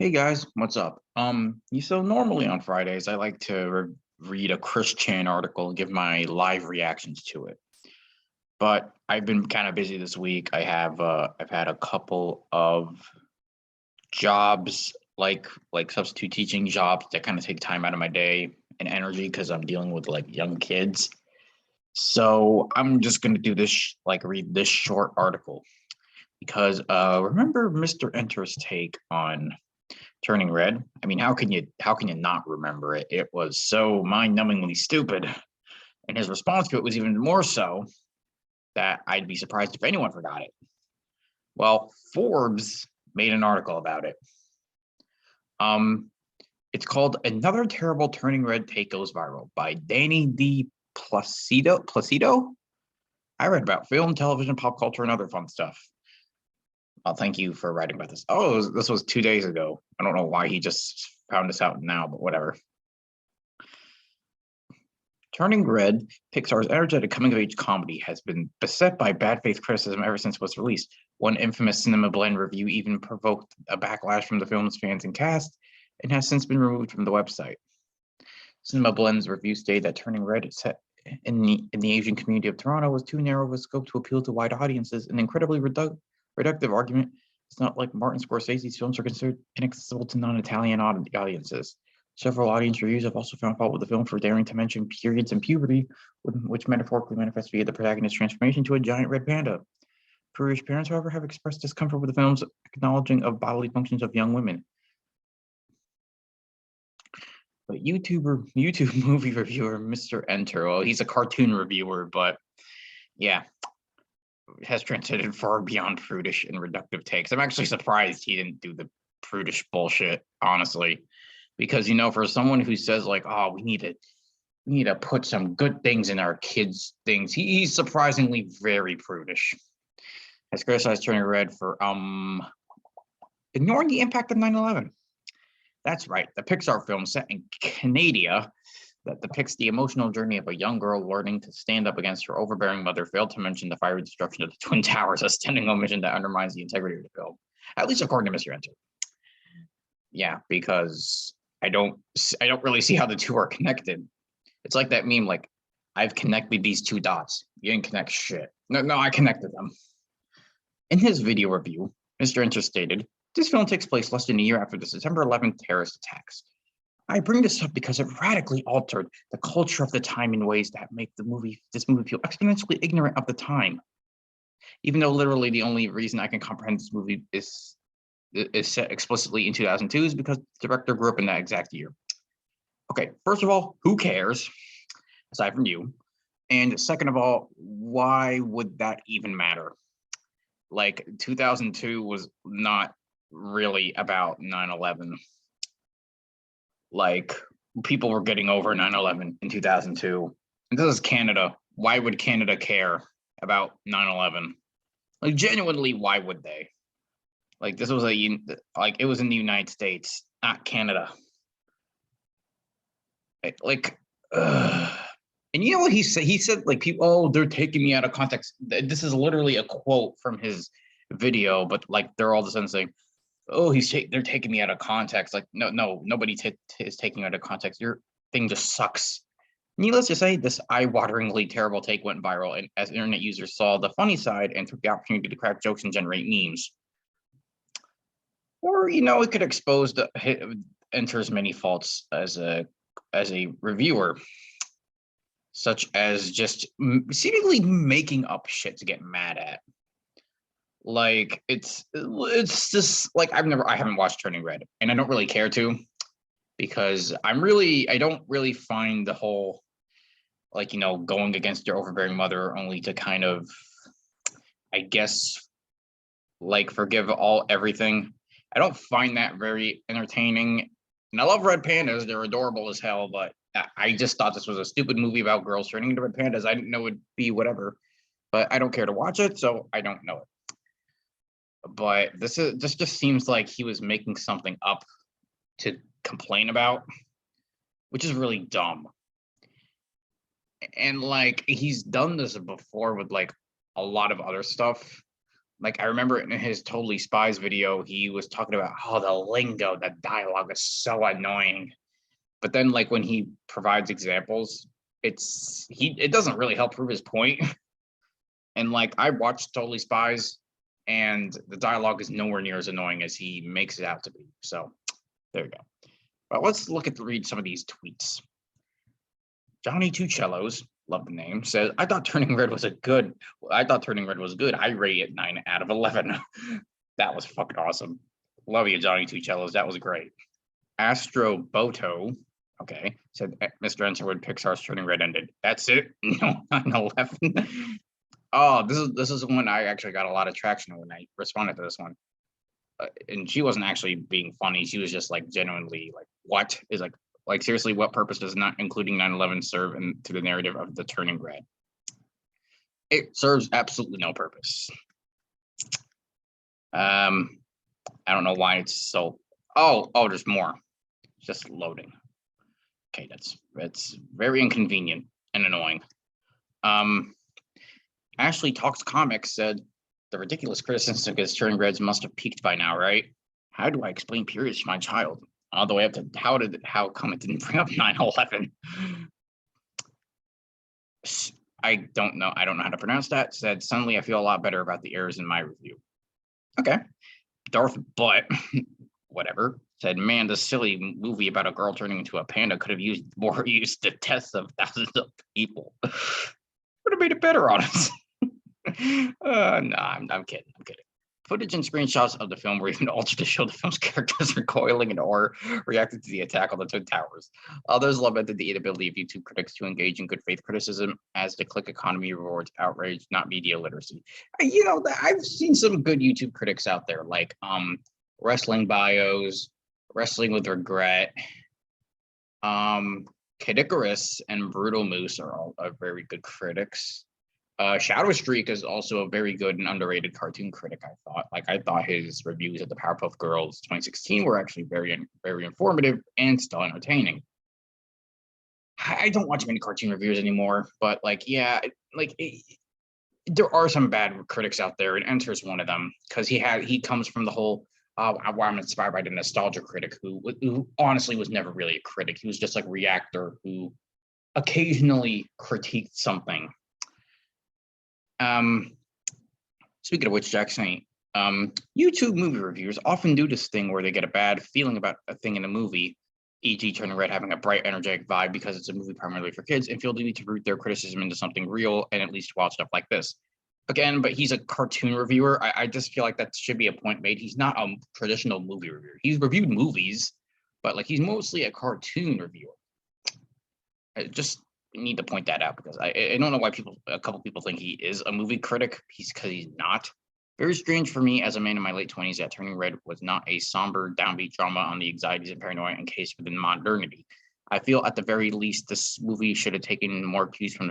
Hey guys, what's up? So normally on Fridays I like to read a Christian article and give my live reactions to it. But I've been kind of busy this week. I've had a couple of jobs like substitute teaching jobs that kind of take time out of my day and energy because I'm dealing with like young kids. So I'm just gonna do this read this short article because remember Mr. Enter's take on Turning Red. I mean, how can you not remember it? It was so mind-numbingly stupid, and his response to it was even more so that I'd be surprised if anyone forgot it. Well, Forbes made an article about it. Um, it's called "Another Terrible Turning Red Take Goes Viral" by Danny D. Placido. I read about film, television, pop culture, and other fun stuff. Thank you for writing about this. Oh, this was 2 days ago. I don't know why he just found this out now, but whatever. Turning Red, Pixar's energetic coming-of-age comedy, has been beset by bad faith criticism ever since it was released. One infamous Cinema Blend review even provoked a backlash from the film's fans and cast, and has since been removed from the website. Cinema Blend's review stated that Turning Red, set in the Asian community of Toronto, was too narrow of a scope to appeal to wide audiences, an incredibly reductive argument. It's not like Martin Scorsese's films are considered inaccessible to non-Italian audiences. Several audience reviews have also found fault with the film for daring to mention periods and puberty, which metaphorically manifest via the protagonist's transformation to a giant red panda. Prudish parents, however, have expressed discomfort with the film's acknowledging of bodily functions of young women. But YouTube movie reviewer Mr. Enter, well, he's a cartoon reviewer, but yeah, has transcended far beyond prudish and reductive takes. I'm actually surprised he didn't do the prudish bullshit, honestly, because for someone who says like, "Oh, we need to put some good things in our kids' things," he's surprisingly very prudish. Has criticized Turning Red for ignoring the impact of 9/11. That's right, the Pixar film set in Canada that depicts the emotional journey of a young girl learning to stand up against her overbearing mother failed to mention the fiery destruction of the Twin Towers, a stunning omission that undermines the integrity of the film, at least according to Mr. Enter. Yeah, because I don't really see how the two are connected. It's like that meme, like, I've connected these two dots. You didn't connect shit. No, I connected them. In his video review, Mr. Enter stated, this film takes place less than a year after the September 11th terrorist attacks. I bring this up because it radically altered the culture of the time in ways that make this movie feel exponentially ignorant of the time. Even though literally the only reason I can comprehend this movie is set explicitly in 2002 is because the director grew up in that exact year. Okay, first of all, who cares, aside from you? And second of all, why would that even matter? Like, 2002 was not really about 9/11. Like, people were getting over 9/11 in 2002. And this is Canada. Why would Canada care about 9/11? Like, genuinely, why would they? Like, this was it was in the United States, not Canada. And you know what he said? He said, like, people, oh, they're taking me out of context. This is literally a quote from his video, but like, they're all of a sudden saying, oh, they're taking me out of context. Like, no, nobody is taking you out of context. Your thing just sucks. Needless to say, this eye-wateringly terrible take went viral, and as internet users saw the funny side and took the opportunity to crack jokes and generate memes. Or, it could expose Enter's many faults as a reviewer, such as just seemingly making up shit to get mad at. Like, it's just like, I haven't watched Turning Red, and I don't really care to, because I don't really find the whole, like, going against your overbearing mother only to kind of, I guess, like, forgive everything. I don't find that very entertaining. And I love red pandas. They're adorable as hell, but I just thought this was a stupid movie about girls turning into red pandas. I didn't know it'd be whatever, but I don't care to watch it, so I don't know it. But this just seems like he was making something up to complain about, which is really dumb. And like, he's done this before with like a lot of other stuff. Like I remember in his Totally Spies video, he was talking about how the lingo, the dialogue is so annoying. But then like when he provides examples, it doesn't really help prove his point. And like I watched Totally Spies, and the dialogue is nowhere near as annoying as he makes it out to be. So there you go. But let's read some of these tweets. Johnny Two Cellos, love the name, says, I thought Turning Red was good. I rate it 9 out of 11. That was fucking awesome. Love you, Johnny Two Cellos. That was great. Astro Boto, okay, said Mr. Enterwood, Pixar's Turning Red ended. That's it? No, 9/11. Oh, this is one I actually got a lot of traction when I responded to this one. And she wasn't actually being funny. She was just like genuinely like, what is like seriously, what purpose does not including 9/11 serve to the narrative of the Turning Red? It serves absolutely no purpose. I don't know why it's so. Oh, there's more. It's just loading. Okay, that's very inconvenient and annoying. Ashley Talks Comics said the ridiculous criticism against Turning Reds must have peaked by now, right? How do I explain periods to my child? All the way up to how come it didn't bring up 9/11? I don't know how to pronounce that. Said suddenly I feel a lot better about the errors in my review. Okay. Darth Butt, whatever, said, man, this silly movie about a girl turning into a panda could have used the tests of thousands of people. Would have made it better, honestly. No, I'm kidding. Footage and screenshots of the film were even altered to show the film's characters recoiling in horror, reacting to the attack on the Twin Towers. Others lamented the inability of YouTube critics to engage in good faith criticism, as the click economy rewards outrage, not media literacy. I've seen some good YouTube critics out there, like Wrestling Bios, Wrestling with Regret, Kid Icarus, and Brutal Moose are all very good critics. Shadow Streak is also a very good and underrated cartoon critic, I thought. I thought his reviews of the Powerpuff Girls 2016 were actually very, very informative and still entertaining. I don't watch many cartoon reviewers anymore, but there are some bad critics out there, and Enter's one of them, because he comes from the whole I'm inspired by the nostalgia critic who honestly was never really a critic. He was just like a reactor who occasionally critiqued something. Speaking of which, Jackson, YouTube movie reviewers often do this thing where they get a bad feeling about a thing in a movie, e.g. Turning Red having a bright, energetic vibe because it's a movie primarily for kids, and feel the need to root their criticism into something real and at least watch stuff like this. Again, but he's a cartoon reviewer. I just feel like that should be a point made. He's not a traditional movie reviewer. He's reviewed movies, but he's mostly a cartoon reviewer. I just need to point that out because I don't know why a couple people think he is a movie critic. Because he's not. Very strange for me as a man in my late 20s that Turning Red was not a somber, downbeat drama on the anxieties and paranoia encased within modernity. I feel at the very least this movie should have taken more cues from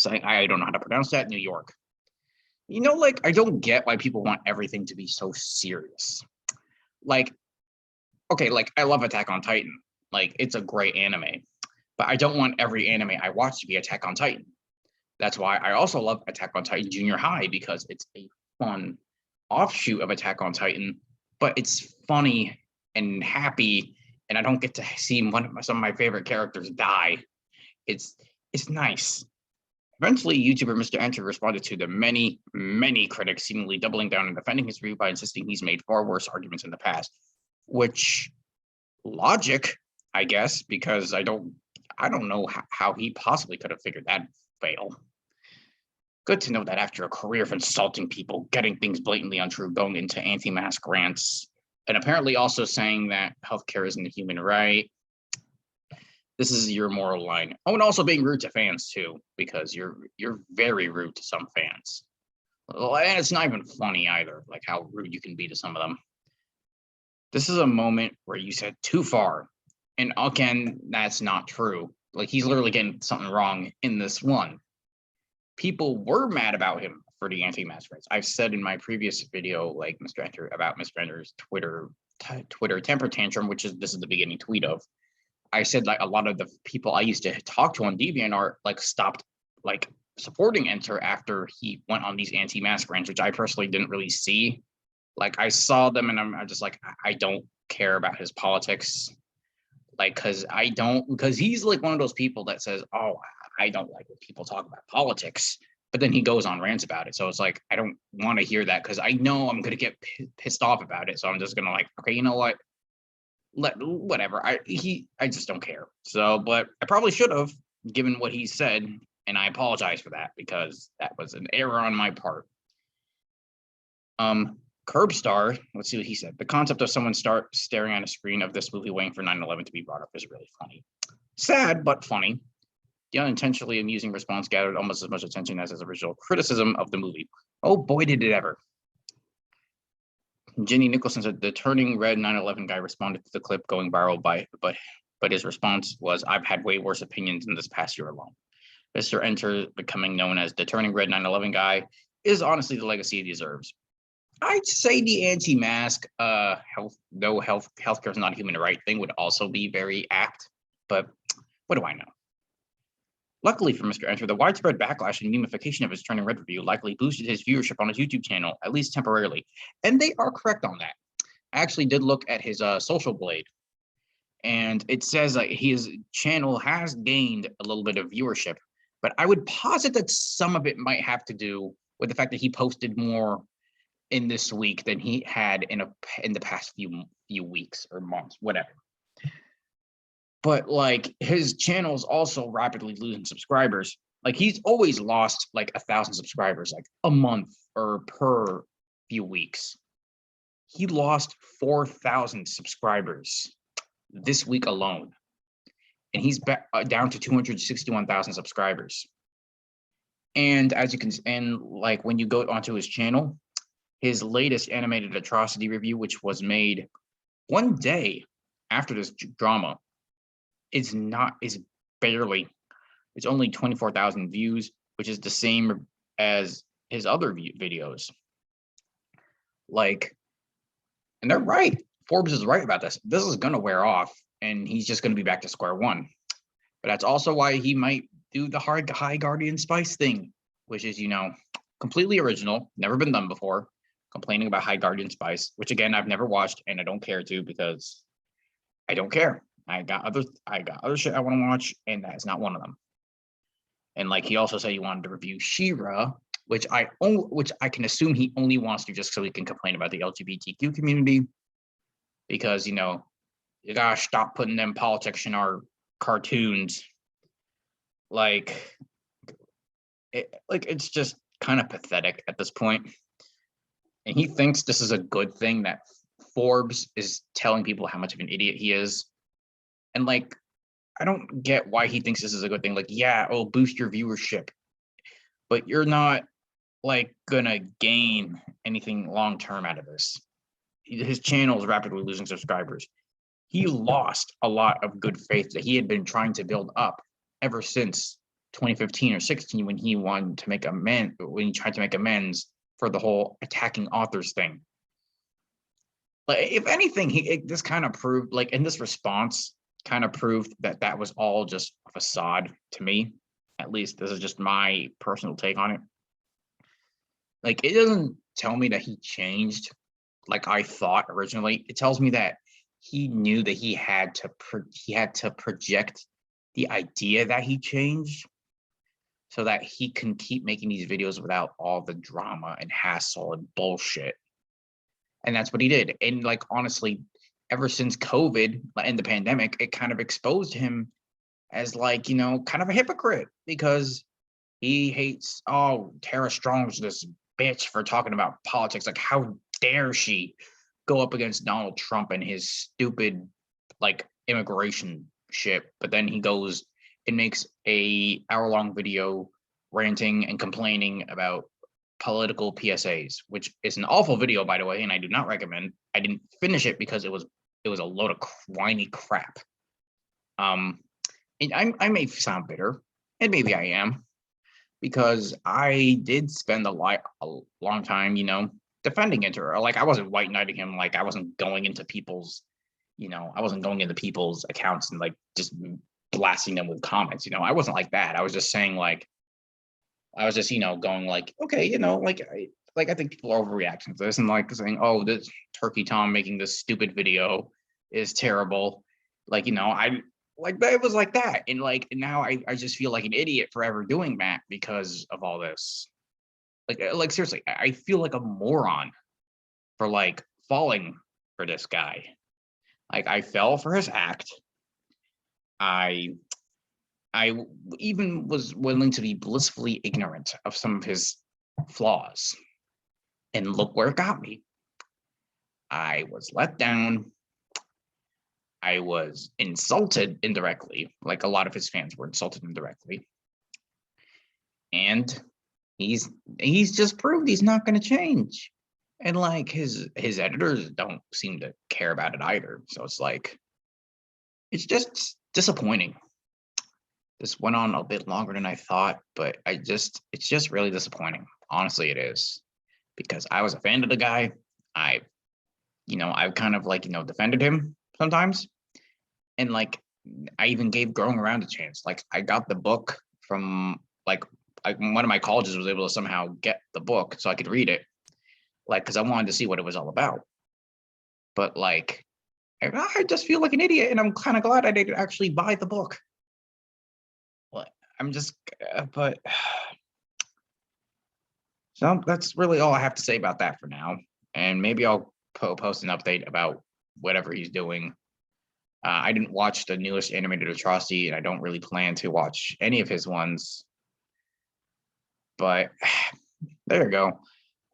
I don't know how to pronounce that, New York. I don't get why people want everything to be so serious. Okay, I love Attack on Titan. It's a great anime. But I don't want every anime I watch to be Attack on Titan. That's why I also love Attack on Titan Junior High, because it's a fun offshoot of Attack on Titan, but it's funny and happy, and I don't get to see some of my favorite characters die. It's nice. Eventually, YouTuber Mr. Enter responded to the many, many critics seemingly doubling down and defending his review by insisting he's made far worse arguments in the past, which logic, I guess, because I don't know how he possibly could have figured that fail. Good to know that after a career of insulting people, getting things blatantly untrue, going into anti-mask rants, and apparently also saying that healthcare isn't a human right, this is your moral line. Oh, and also being rude to fans too, because you're very rude to some fans. And it's not even funny either, how rude you can be to some of them. This is a moment where you said too far. And again, that's not true. He's literally getting something wrong in this one. People were mad about him for the anti-mask rights. I've said in my previous video, about Mr. Enter's Twitter temper tantrum, this is the beginning tweet of. I said a lot of the people I used to talk to on DeviantArt stopped supporting Enter after he went on these anti-mask rants, which I personally didn't really see. Like I saw them and I'm just like, I don't care about his politics. Like, because he's like one of those people that says, oh, I don't like when people talk about politics. But then he goes on rants about it. So it's like, I don't want to hear that because I know I'm going to get pissed off about it. So I'm just going to like, okay, you know what? Whatever. I just don't care. So, but I probably should have given what he said. And I apologize for that because that was an error on my part. Curbstar, let's see what he said. The concept of someone staring at a screen of this movie waiting for 9/11 to be brought up is really funny. Sad, but funny. The unintentionally amusing response gathered almost as much attention as his original criticism of the movie. Oh boy, did it ever. Jenny Nicholson said the turning red 9/11 guy responded to the clip going viral but his response was, I've had way worse opinions in this past year alone. Mr. Enter becoming known as the turning red 9/11 guy is honestly the legacy he deserves. I'd say the anti-mask, healthcare is not a human right thing would also be very apt, but what do I know? Luckily for Mr. Enter, the widespread backlash and memification of his Turning Red review likely boosted his viewership on his YouTube channel, at least temporarily. And they are correct on that. I actually did look at his social blade, and it says his channel has gained a little bit of viewership, but I would posit that some of it might have to do with the fact that he posted more in this week than he had in the past few weeks or months, whatever. But like his channel is also rapidly losing subscribers. Like he's always lost like 1,000 subscribers, like a month or per few weeks. He lost 4,000 subscribers this week alone, and he's down to 261,000 subscribers. And as you can, and like when you go onto his channel, his latest animated atrocity review, which was made one day after this drama, it's only 24,000 views, which is the same as his other videos. Like, and they're right. Forbes is right about this. This is going to wear off, and he's just going to be back to square one. But that's also why he might do the high Guardian Spice thing, which is, completely original, never been done before. Complaining about High Guardian Spice, which again I've never watched and I don't care to because I don't care. I got other shit I want to watch, and that's not one of them. And like he also said he wanted to review She-Ra, which I can assume he only wants to just so he can complain about the LGBTQ community, because you gotta stop putting them politics in our cartoons. It's just kind of pathetic at this point. And he thinks this is a good thing that Forbes is telling people how much of an idiot he is. And like, I don't get why he thinks this is a good thing. Like, yeah, it'll boost your viewership, but you're not like gonna gain anything long-term out of this. His channel is rapidly losing subscribers. He lost a lot of good faith that he had been trying to build up ever since 2015 or 16 when he wanted to make when he tried to make amends for the whole attacking authors thing. Like, if anything, this kind of proved, like in this response, kind of proved that was all just a facade to me. At least this is just my personal take on it. Like, it doesn't tell me that he changed like I thought originally. It tells me that he knew that he had to project the idea that he changed so that he can keep making these videos without all the drama and hassle and bullshit. And that's what he did. And like, honestly, ever since COVID and the pandemic, it kind of exposed him as like, kind of a hypocrite, because he hates, Tara Strong's this bitch for talking about politics. Like, how dare she go up against Donald Trump and his stupid like immigration shit. But then he goes and makes a hour-long video ranting and complaining about political PSAs, which is an awful video, by the way, and I do not recommend. I didn't finish it because it was a load of whiny crap. And I may sound bitter, and maybe I am, because I did spend a long time, defending Inter. Like, I wasn't white knighting him. Like, I wasn't going into people's accounts and like just blasting them with comments. I wasn't like that. I was just saying like, I was just, going like, okay, like I think people are overreacting to this and like saying, oh, this Turkey Tom making this stupid video is terrible. Like, I like it was like that. And like and now I just feel like an idiot for ever doing that because of all this. Like seriously, I feel like a moron for like falling for this guy. Like I fell for his act. I even was willing to be blissfully ignorant of some of his flaws. And look where it got me. I was let down. I was insulted indirectly, like a lot of his fans were insulted indirectly. And he's just proved he's not going to change. And like his editors don't seem to care about it either. So it's like it's just disappointing. This went on a bit longer than I thought, but it's just really disappointing. Honestly, it is. Because I was a fan of the guy. I, I've kind of like, defended him sometimes. And like I even gave Growing Around a chance. Like I got the book from one of my colleges was able to somehow get the book so I could read it. Like, because I wanted to see what it was all about. But like I just feel like an idiot, and I'm kind of glad I didn't actually buy the book. Well, I'm just, but so that's really all I have to say about that for now. And maybe I'll post an update about whatever he's doing. I didn't watch the newest animated atrocity, and I don't really plan to watch any of his ones. But there you go.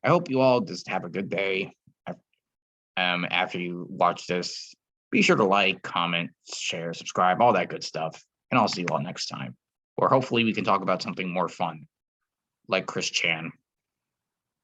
I hope you all just have a good day. After you watch this, be sure to like, comment, share, subscribe, all that good stuff. And I'll see you all next time. Or hopefully we can talk about something more fun, like Chris Chan.